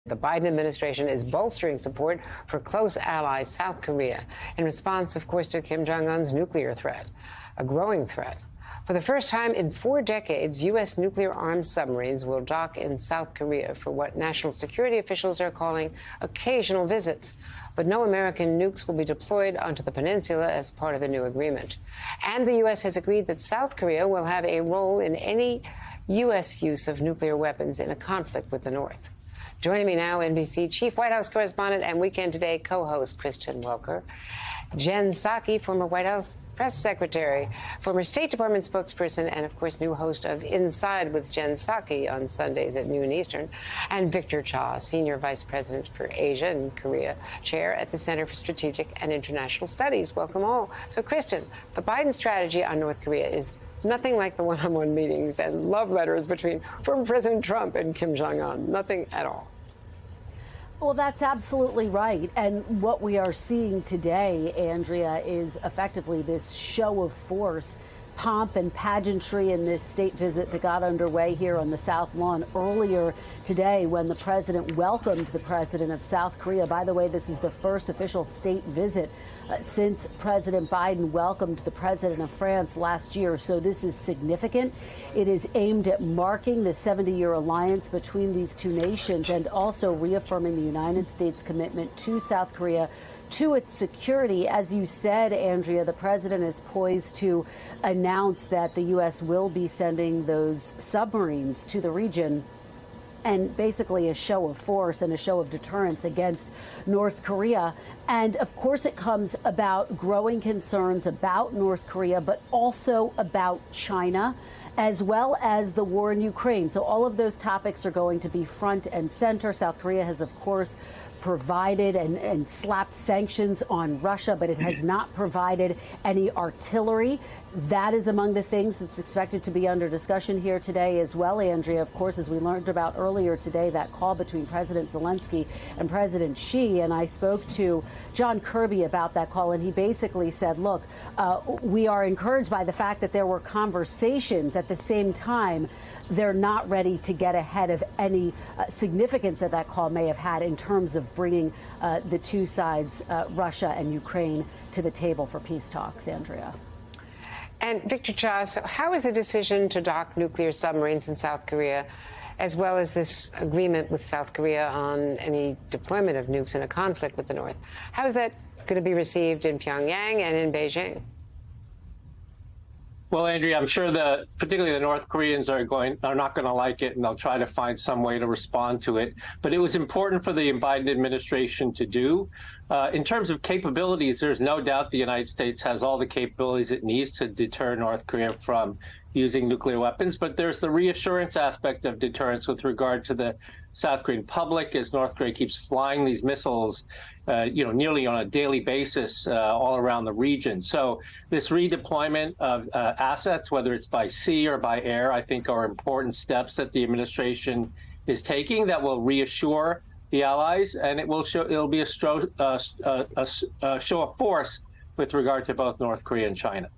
The Biden administration is bolstering support for close ally South Korea in response, of course, to Kim Jong-un's nuclear threat, a growing threat. For the first time in 4 decades, U.S. nuclear-armed submarines will dock in South Korea for what national security officials are calling occasional visits. But no American nukes will be deployed onto the peninsula as part of the new agreement. And the U.S. has agreed that South Korea will have a role in any U.S. use of nuclear weapons in a conflict with the North. Joining me now, NBC Chief White House Correspondent and Weekend Today co-host Kristen Welker, Jen Psaki, former White House Press Secretary, former State Department spokesperson, and, of course, new host of Inside with Jen Psaki on Sundays at noon Eastern, and Victor Cha, Senior Vice President for Asia and Korea, Chair at the Center for Strategic and International Studies. Welcome all. So, Kristen, the Biden strategy on North Korea is nothing like the one-on-one meetings and love letters between former President Trump and Kim Jong-un. Nothing at all. Well, that's absolutely right. And what we are seeing today, Andrea, is effectively this show of force, pomp and pageantry in this state visit that got underway here on the South Lawn earlier today when the president welcomed the president of South Korea. By the way, this is the first official state visit since President Biden welcomed the president of France last year. So this is significant. It is aimed at marking the 70-year alliance between these two nations and also reaffirming the United States' commitment to South Korea, to its security. As you said, Andrea, the president is poised to announce that the U.S. will be sending those submarines to the region, and basically a show of force and a show of deterrence against North Korea. And of course, it comes about growing concerns about North Korea, but also about China, as well as the war in Ukraine. So all of those topics are going to be front and center. South Korea has, of course, provided and slapped sanctions on Russia, but it has not provided any artillery. That is among the things that's expected to be under discussion here today as well, Andrea. Of course, as we learned about earlier today, that call between President Zelensky and President Xi, and I spoke to John Kirby about that call, and he basically said, look, we are encouraged by the fact that there were conversations. At the same time, they're not ready to get ahead of any significance that that call may have had in terms of bringing the two sides, Russia and Ukraine, to the table for peace talks, Andrea. And Victor Cha, so how is the decision to dock nuclear submarines in South Korea, as well as this agreement with South Korea on any deployment of nukes in a conflict with the North, how is that going to be received in Pyongyang and in Beijing? Well, Andrea, I'm sure particularly the North Koreans are not going to like it, and they'll try to find some way to respond to it. But it was important for the Biden administration to do. In terms of capabilities, there's no doubt the United States has all the capabilities it needs to deter North Korea from using nuclear weapons. But there's the reassurance aspect of deterrence with regard to the South Korean public, as North Korea keeps flying these missiles, nearly on a daily basis all around the region. So this redeployment of assets, whether it's by sea or by air, I think are important steps that the administration is taking that will reassure the allies, and it'll be a show of force with regard to both North Korea and China.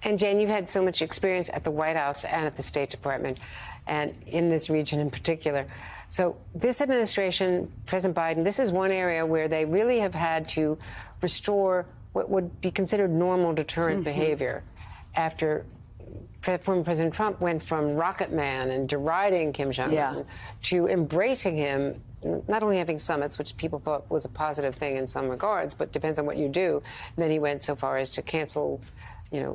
And Jane, you've had so much experience at the White House and at the State Department, and in this region in particular. So this administration, President Biden, this is one area where they really have had to restore what would be considered normal deterrent behavior after former President Trump went from Rocket Man and deriding Kim Jong-un to embracing him, not only having summits, which people thought was a positive thing in some regards, but depends on what you do. And then he went so far as to cancel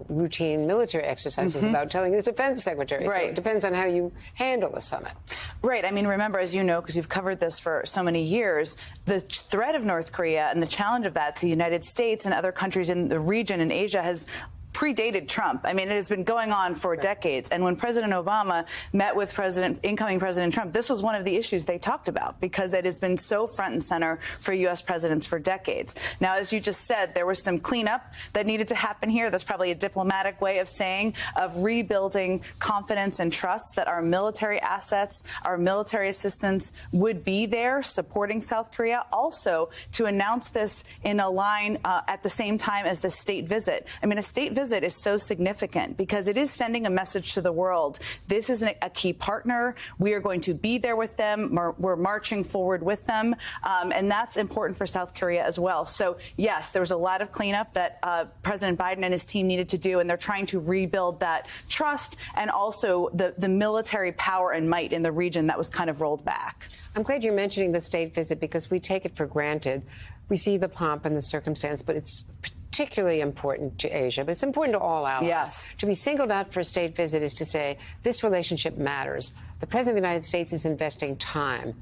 routine military exercises without telling his defense secretary. Right. So it depends on how you handle a summit. Right. I mean, remember, as you know, because you've covered this for so many years, the threat of North Korea and the challenge of that to the United States and other countries in the region in Asia has predated Trump. I mean, it has been going on for decades. And when President Obama met with incoming President Trump, this was one of the issues they talked about because it has been so front and center for U.S. presidents for decades. Now, as you just said, there was some cleanup that needed to happen here. That's probably a diplomatic way of saying of rebuilding confidence and trust that our military assets, our military assistance would be there supporting South Korea. Also, to announce this in a line at the same time as the state visit. I mean, a state visit visit is so significant because it is sending a message to the world. This is a key partner. We are going to be there with them. We're marching forward with them. And that's important for South Korea as well. So, yes, there was a lot of cleanup that President Biden and his team needed to do, and they're trying to rebuild that trust and also the military power and might in the region that was kind of rolled back. I'm glad you're mentioning the state visit because we take it for granted. We see the pomp and the circumstance, but it's particularly important to Asia, but it's important to all allies. Yes. To be singled out for a state visit is to say this relationship matters. The President of the United States is investing time.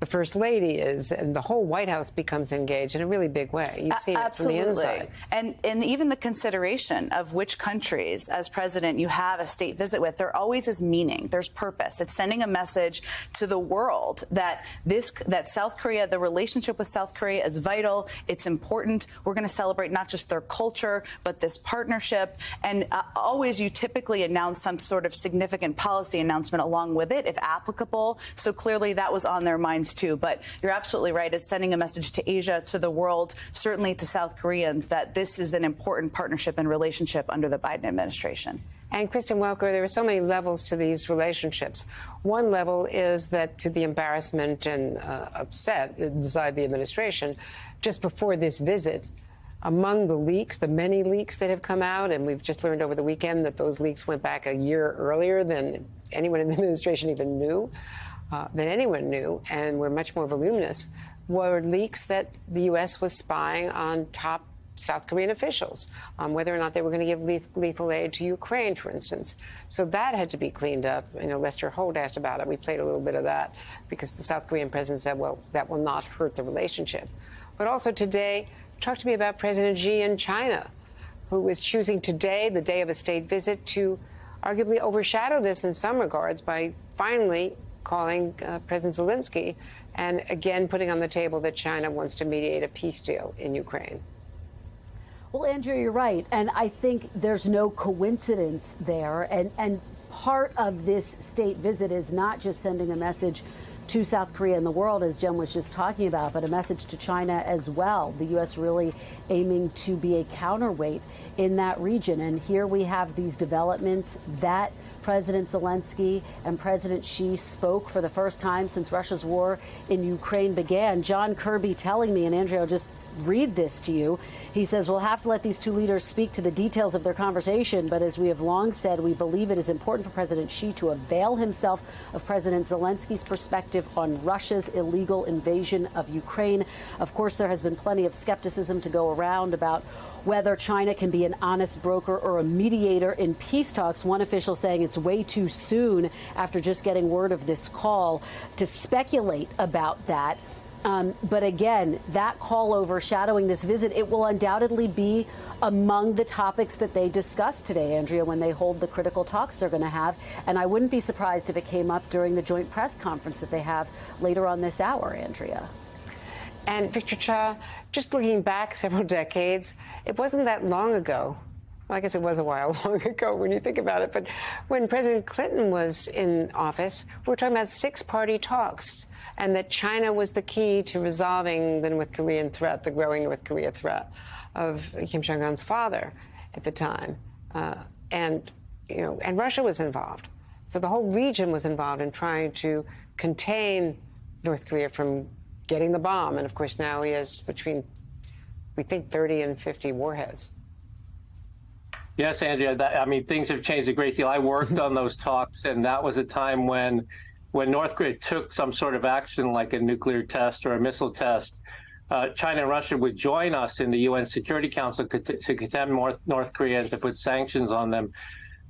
The First Lady is, and the whole White House becomes engaged in a really big way. You've seen it from the inside. And even the consideration of which countries, as president, you have a state visit with, there always is meaning. There's purpose. It's sending a message to the world that South Korea, the relationship with South Korea is vital. It's important. We're going to celebrate not just their culture, but this partnership. And always you typically announce some sort of significant policy announcement along with it, if applicable. So clearly that was on their minds too. But you're absolutely right. It's sending a message to Asia, to the world, certainly to South Koreans, that this is an important partnership and relationship under the Biden administration. And Kristen Welker, there are so many levels to these relationships. One level is that to the embarrassment and upset inside the administration, just before this visit, among the leaks, the many leaks that have come out, and we've just learned over the weekend that those leaks went back a year earlier than anyone in the administration even knew. And were much more voluminous, were leaks that the U.S. was spying on top South Korean officials, whether or not they were going to give lethal aid to Ukraine, for instance. So that had to be cleaned up. You know, Lester Holt asked about it. We played a little bit of that because the South Korean president said, well, that will not hurt the relationship. But also today, talk to me about President Xi in China, who is choosing today, the day of a state visit, to arguably overshadow this in some regards by finally calling President Zelensky and again putting on the table that China wants to mediate a peace deal in Ukraine. Well, Andrea, you're right. And I think there's no coincidence there. And part of this state visit is not just sending a message to South Korea and the world, as Jen was just talking about, but a message to China as well. The U.S. really aiming to be a counterweight in that region. And here we have these developments that President Zelensky and President Xi spoke for the first time since Russia's war in Ukraine began. John Kirby telling me, and Andrea, I'll just read this to you. He says, we'll have to let these two leaders speak to the details of their conversation, but as we have long said, we believe it is important for President Xi to avail himself of President Zelensky's perspective on Russia's illegal invasion of Ukraine. Of course, there has been plenty of skepticism to go around about whether China can be an honest broker or a mediator in peace talks. One official saying it's way too soon after just getting word of this call to speculate about that. But again, that call overshadowing this visit, it will undoubtedly be among the topics that they discuss today, Andrea, when they hold the critical talks they're going to have. And I wouldn't be surprised if it came up during the joint press conference that they have later on this hour, Andrea. And Victor Cha, just looking back several decades, it wasn't that long ago. Well, I guess it was a while long ago when you think about it. But when President Clinton was in office, we were talking about six-party talks, and that China was the key to resolving the North Korean threat, the growing North Korea threat of Kim Jong-un's father at the time. And Russia was involved. So the whole region was involved in trying to contain North Korea from getting the bomb. And of course, now he has between, we think, 30 and 50 warheads. Yes, Andrea, things have changed a great deal. I worked on those talks, and that was a time when North Korea took some sort of action like a nuclear test or a missile test, China and Russia would join us in the UN Security Council to condemn North Korea and to put sanctions on them.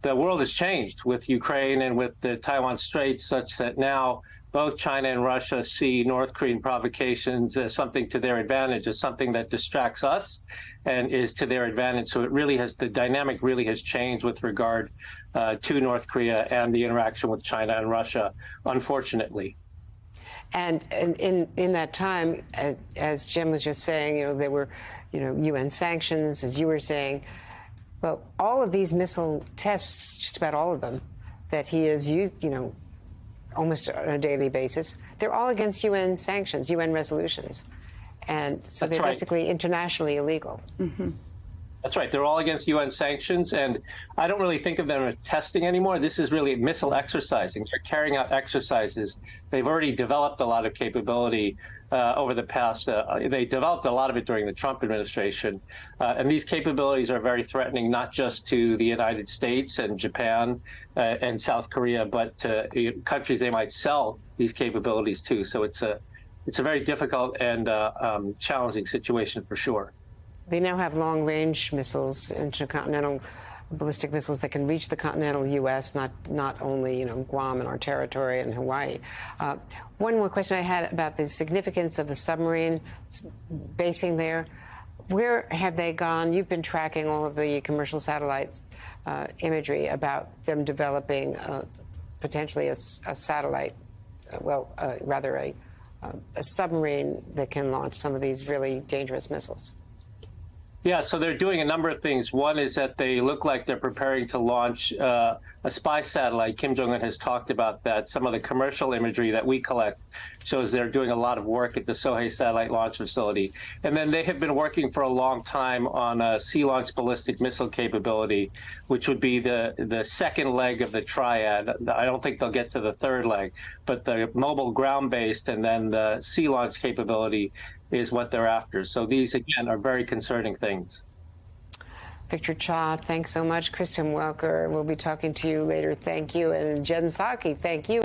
The world has changed with Ukraine and with the Taiwan Straits, such that now both China and Russia see North Korean provocations as something to their advantage, as something that distracts us and is to their advantage. So it really has, the dynamic really has changed with regard to North Korea and the interaction with China and Russia, unfortunately. And in that time, as Jim was just saying, there were, UN sanctions, as you were saying. Well, all of these missile tests, just about all of them, that he has used, almost on a daily basis, they're all against UN sanctions, UN resolutions. And so they're basically internationally illegal. Mm-hmm. That's right. They're all against UN sanctions, and I don't really think of them as testing anymore. This is really missile exercising. They're carrying out exercises. They've already developed a lot of capability over the past. They developed a lot of it during the Trump administration, and these capabilities are very threatening, not just to the United States and Japan and South Korea, but to countries they might sell these capabilities to. So it's a very difficult and challenging situation for sure. They now have long-range missiles, intercontinental ballistic missiles that can reach the continental U.S., not only Guam and our territory and Hawaii. One more question I had about the significance of the submarine basing there. Where have they gone? You've been tracking all of the commercial satellites imagery about them developing potentially a satellite, rather a submarine that can launch some of these really dangerous missiles. Yeah, so they're doing a number of things. One is that they look like they're preparing to launch a spy satellite. Kim Jong-un has talked about that. Some of the commercial imagery that we collect shows they're doing a lot of work at the Sohae Satellite Launch Facility. And then they have been working for a long time on a sea-launched ballistic missile capability, which would be the second leg of the triad. I don't think they'll get to the third leg, but the mobile ground-based and then the sea-launched capability is what they're after. So these, again, are very concerning things. Victor Cha, thanks so much. Kristen Welker, we'll be talking to you later. Thank you. And Jen Psaki, thank you.